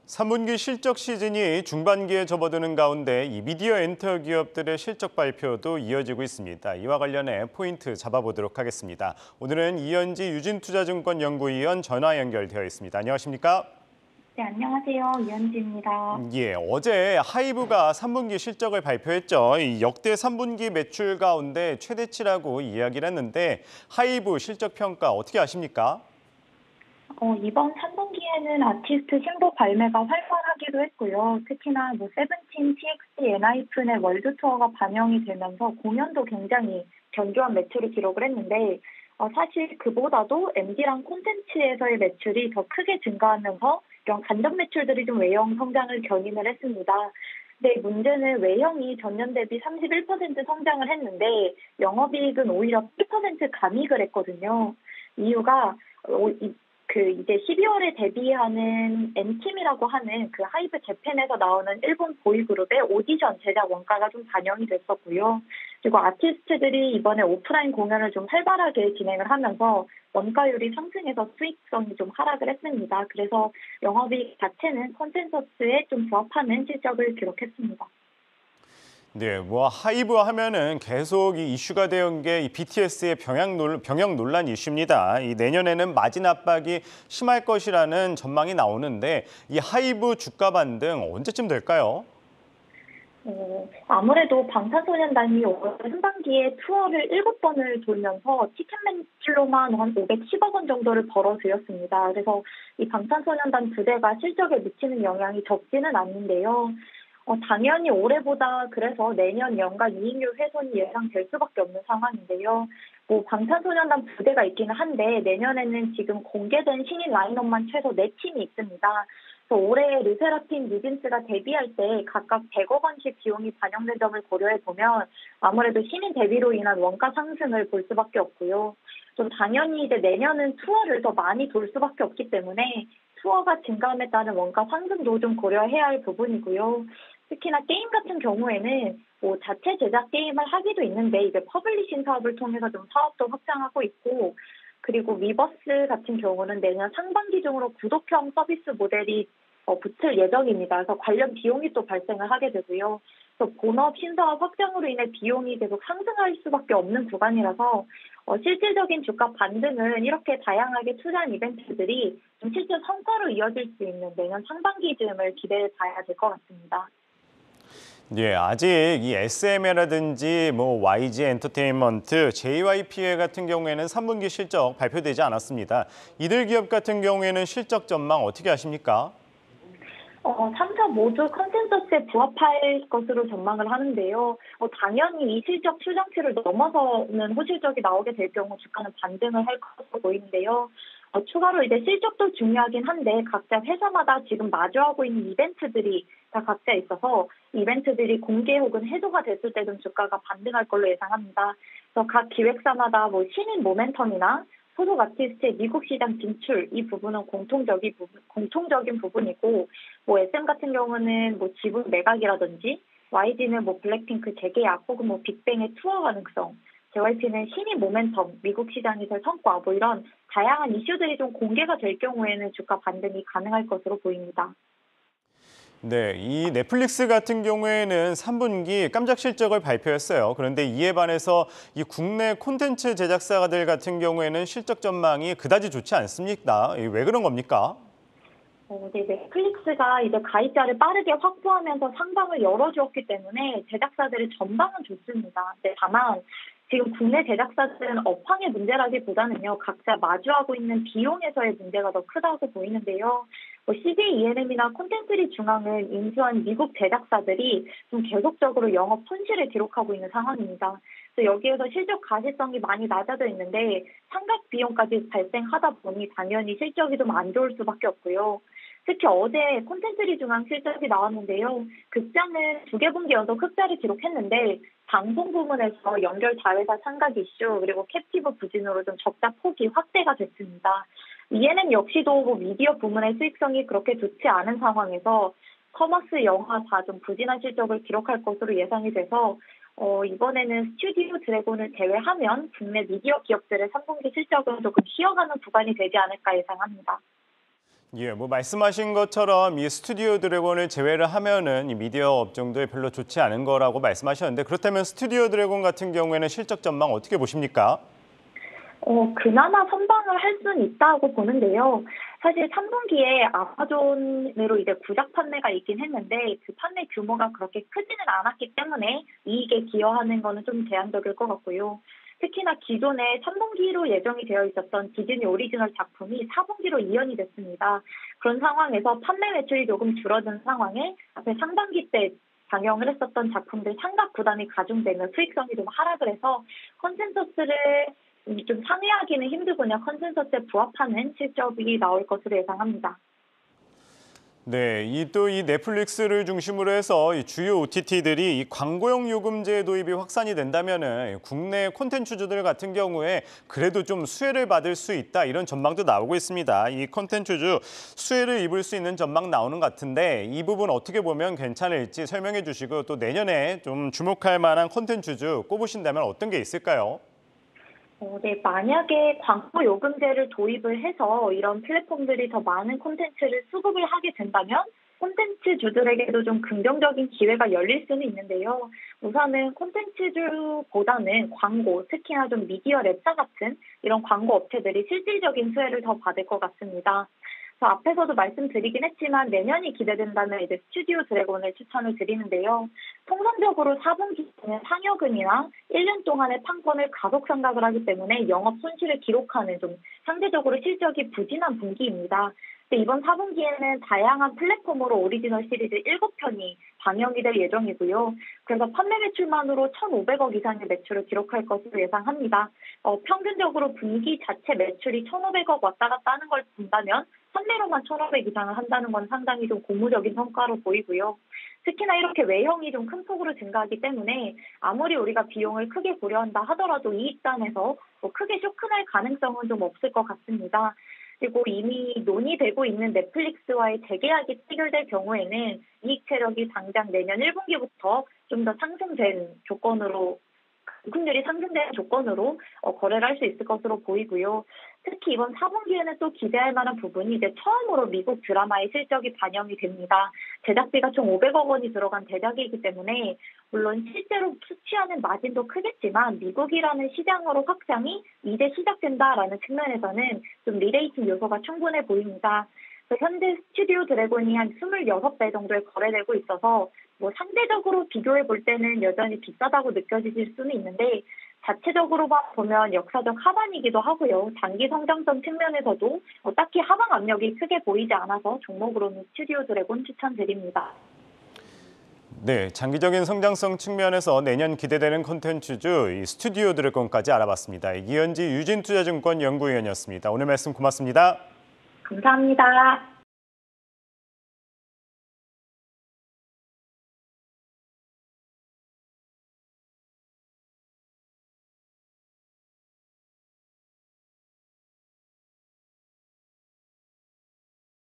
3분기 실적 시즌이 중반기에 접어드는 가운데 이 미디어 엔터 기업들의 실적 발표도 이어지고 있습니다. 이와 관련해 포인트 잡아보도록 하겠습니다. 오늘은 이현지 유진투자증권 연구위원 전화 연결되어 있습니다. 안녕하십니까? 네, 안녕하세요. 이현지입니다. 예, 어제 하이브가 3분기 실적을 발표했죠. 이 역대 3분기 매출 가운데 최대치라고 이야기를 했는데 하이브 실적 평가 어떻게 아십니까? 이번 3분기에는 아티스트 신곡 발매가 활발하기도 했고요. 특히나 세븐틴, TXT, 엔하이픈의 월드 투어가 반영이 되면서 공연도 굉장히 견조한 매출을 기록을 했는데 사실 그보다도 MD랑 콘텐츠에서의 매출이 더 크게 증가하면서 이런 간접 매출들이 좀 외형 성장을 견인을 했습니다. 근데 문제는 외형이 전년 대비 31% 성장을 했는데 영업이익은 오히려 8% 감익을 했거든요. 이유가 이제 12월에 데뷔하는 N팀이라고 하는 그 하이브 재팬에서 나오는 일본 보이그룹의 오디션 제작 원가가 좀 반영이 됐었고요. 그리고 아티스트들이 이번에 오프라인 공연을 좀 활발하게 진행을 하면서 원가율이 상승해서 수익성이 좀 하락을 했습니다. 그래서 영업이익 자체는 컨센서스에 좀 부합하는 실적을 기록했습니다. 네, 하이브 하면은 계속 이 이슈가 되온 게 이 BTS의 병역 논란 이슈입니다. 이 내년에는 마진 압박이 심할 것이라는 전망이 나오는데 이 하이브 주가 반등 언제쯤 될까요? 아무래도 방탄소년단이 올 상반기에 투어를 7번을 돌면서 티켓 매출로만 한 510억 원 정도를 벌어들였습니다. 그래서 이 방탄소년단 부대가 실적에 미치는 영향이 적지는 않는데요. 당연히 올해보다 그래서 내년 연간 이익률 훼손이 예상될 수밖에 없는 상황인데요. 방탄소년단 부대가 있기는 한데 내년에는 지금 공개된 신인 라인업만 최소 4팀이 있습니다. 그래서 올해 르세라핌, 뉴진스가 데뷔할 때 각각 100억 원씩 비용이 반영된 점을 고려해 보면 아무래도 신인 데뷔로 인한 원가 상승을 볼 수밖에 없고요. 좀 당연히 이제 내년은 투어를 더 많이 돌 수밖에 없기 때문에 투어가 증가함에 따른 원가 상승도 좀 고려해야 할 부분이고요. 특히나 게임 같은 경우에는 자체 제작 게임을 하기도 있는데 이제 퍼블리싱 사업을 통해서 좀 사업도 확장하고 있고 그리고 위버스 같은 경우는 내년 상반기 중으로 구독형 서비스 모델이 붙을 예정입니다. 그래서 관련 비용이 또 발생을 하게 되고요. 그래서 본업 신사업 확장으로 인해 비용이 계속 상승할 수밖에 없는 구간이라서 실질적인 주가 반등은 이렇게 다양하게 투자한 이벤트들이 좀 실제 성과로 이어질 수 있는 내년 상반기쯤을 기대해 봐야 될 것 같습니다. 예, 아직 이 SM이라든지 YG 엔터테인먼트, JYP 같은 경우에는 3분기 실적 발표되지 않았습니다. 이들 기업 같은 경우에는 실적 전망 어떻게 하십니까? 3사 모두 컨센서스에 부합할 것으로 전망을 하는데요. 당연히 이 실적 추정치를 넘어서는 호실적이 나오게 될 경우 주가는 반등을 할 것으로 보이는데요. 추가로 이제 실적도 중요하긴 한데 각자 회사마다 지금 마주하고 있는 이벤트들이 다 각자 있어서 이벤트들이 공개 혹은 해소가 됐을 때 좀 주가가 반등할 걸로 예상합니다. 그래서 각 기획사마다 신인 모멘텀이나 소속 아티스트의 미국 시장 진출 이 부분은 공통적인 부분이고 SM 같은 경우는 지분 매각이라든지 YG는 블랙핑크 재계약 혹은 빅뱅의 투어 가능성 JYP는 신인 모멘텀, 미국 시장에서의 성과 이런 다양한 이슈들이 좀 공개가 될 경우에는 주가 반등이 가능할 것으로 보입니다. 네, 이 넷플릭스 같은 경우에는 3분기 깜짝 실적을 발표했어요. 그런데 이에 반해서 이 국내 콘텐츠 제작사들 같은 경우에는 실적 전망이 그다지 좋지 않습니다. 왜 그런 겁니까? 네, 넷플릭스가 이제 가입자를 빠르게 확보하면서 상방을 열어주었기 때문에 제작사들의 전망은 좋습니다. 다만 지금 국내 제작사들은 업황의 문제라기보다는요, 각자 마주하고 있는 비용에서의 문제가 더 크다고 보이는데요. CJ ENM이나 콘텐츠리 중앙을 인수한 미국 제작사들이 좀 계속적으로 영업 손실을 기록하고 있는 상황입니다. 그래서 여기에서 실적 가시성이 많이 낮아져 있는데 상각 비용까지 발생하다 보니 당연히 실적이 좀 안 좋을 수밖에 없고요. 특히 어제 콘텐츠리 중앙 실적이 나왔는데요. 극장은 2개 분기 연속 흑자를 기록했는데 방송 부문에서 연결 자회사 상각 이슈 그리고 캡티브 부진으로 좀 적자 폭이 확대가 됐습니다. ENM 역시도 미디어 부문의 수익성이 그렇게 좋지 않은 상황에서 커머스 영화 다 좀 부진한 실적을 기록할 것으로 예상이 돼서 이번에는 스튜디오 드래곤을 제외하면 국내 미디어 기업들의 3분기 실적은 조금 쉬어가는 구간이 되지 않을까 예상합니다. 예, 뭐 말씀하신 것처럼 이 스튜디오 드래곤을 제외를 하면은 이 미디어 업종도 별로 좋지 않은 거라고 말씀하셨는데 그렇다면 스튜디오 드래곤 같은 경우에는 실적 전망 어떻게 보십니까? 그나마 선방을 할 수는 있다고 보는데요. 사실 3분기에 아마존으로 이제 구작 판매가 있긴 했는데 그 판매 규모가 그렇게 크지는 않았기 때문에 이익에 기여하는 거는 좀 제한적일 것 같고요. 특히나 기존에 3분기로 예정이 되어 있었던 디즈니 오리지널 작품이 4분기로 이연이 됐습니다. 그런 상황에서 판매 매출이 조금 줄어든 상황에 앞에 상반기 때 방영을 했었던 작품들 상각 부담이 가중되며 수익성이 좀 하락을 해서 컨센서스를 좀 상회하기는 힘들군요. 컨센서스에 부합하는 실적이 나올 것으로 예상합니다. 네, 이 넷플릭스를 중심으로 해서 이 주요 OTT들이 이 광고용 요금제 도입이 확산이 된다면은 국내 콘텐츠주들 같은 경우에 그래도 좀 수혜를 받을 수 있다 이런 전망도 나오고 있습니다. 이 콘텐츠주 수혜를 입을 수 있는 전망 나오는 것 같은데 이 부분 어떻게 보면 괜찮을지 설명해 주시고 또 내년에 좀 주목할 만한 콘텐츠주 꼽으신다면 어떤 게 있을까요? 네, 만약에 광고 요금제를 도입을 해서 이런 플랫폼들이 더 많은 콘텐츠를 수급을 하게 된다면 콘텐츠주들에게도 좀 긍정적인 기회가 열릴 수는 있는데요. 우선은 콘텐츠주보다는 광고, 특히나 좀 미디어 랩사 같은 이런 광고 업체들이 실질적인 수혜를 더 받을 것 같습니다. 앞에서도 말씀드리긴 했지만 내년이 기대된다면 이제 스튜디오 드래곤을 추천을 드리는데요. 통상적으로 4분기에는 상여금이나 1년 동안의 판권을 가속 상각을 하기 때문에 영업 손실을 기록하는 좀 상대적으로 실적이 부진한 분기입니다. 근데 이번 4분기에는 다양한 플랫폼으로 오리지널 시리즈 7편이 방영이 될 예정이고요. 그래서 판매 매출만으로 1,500억 이상의 매출을 기록할 것으로 예상합니다. 평균적으로 분기 자체 매출이 1,500억 왔다 갔다 하는 걸 본다면 판매로만 1,500 이상을 한다는 건 상당히 좀 고무적인 성과로 보이고요. 특히나 이렇게 외형이 좀 큰 폭으로 증가하기 때문에 아무리 우리가 비용을 크게 고려한다 하더라도 이익단에서 크게 쇼크날 가능성은 좀 없을 것 같습니다. 그리고 이미 논의되고 있는 넷플릭스와의 재계약이 체결될 경우에는 이익 체력이 당장 내년 1분기부터 좀 더 상승된 조건으로 요금률이 상승된 조건으로 거래를 할 수 있을 것으로 보이고요. 특히 이번 4분기에는 또 기대할 만한 부분이 이제 처음으로 미국 드라마의 실적이 반영이 됩니다. 제작비가 총 500억 원이 들어간 대작이기 때문에 물론 실제로 수취하는 마진도 크겠지만 미국이라는 시장으로 확장이 이제 시작된다라는 측면에서는 좀 리레이팅 요소가 충분해 보입니다. 현재 스튜디오 드래곤이 한 26배 정도에 거래되고 있어서 상대적으로 비교해 볼 때는 여전히 비싸다고 느껴지실 수는 있는데 자체적으로만 보면 역사적 하반이기도 하고요. 장기 성장성 측면에서도 딱히 하방 압력이 크게 보이지 않아서 종목으로는 스튜디오 드래곤 추천드립니다. 네, 장기적인 성장성 측면에서 내년 기대되는 콘텐츠주 이 스튜디오 드래곤까지 알아봤습니다. 이기현지 유진투자증권 연구위원이었습니다. 오늘 말씀 고맙습니다. 감사합니다.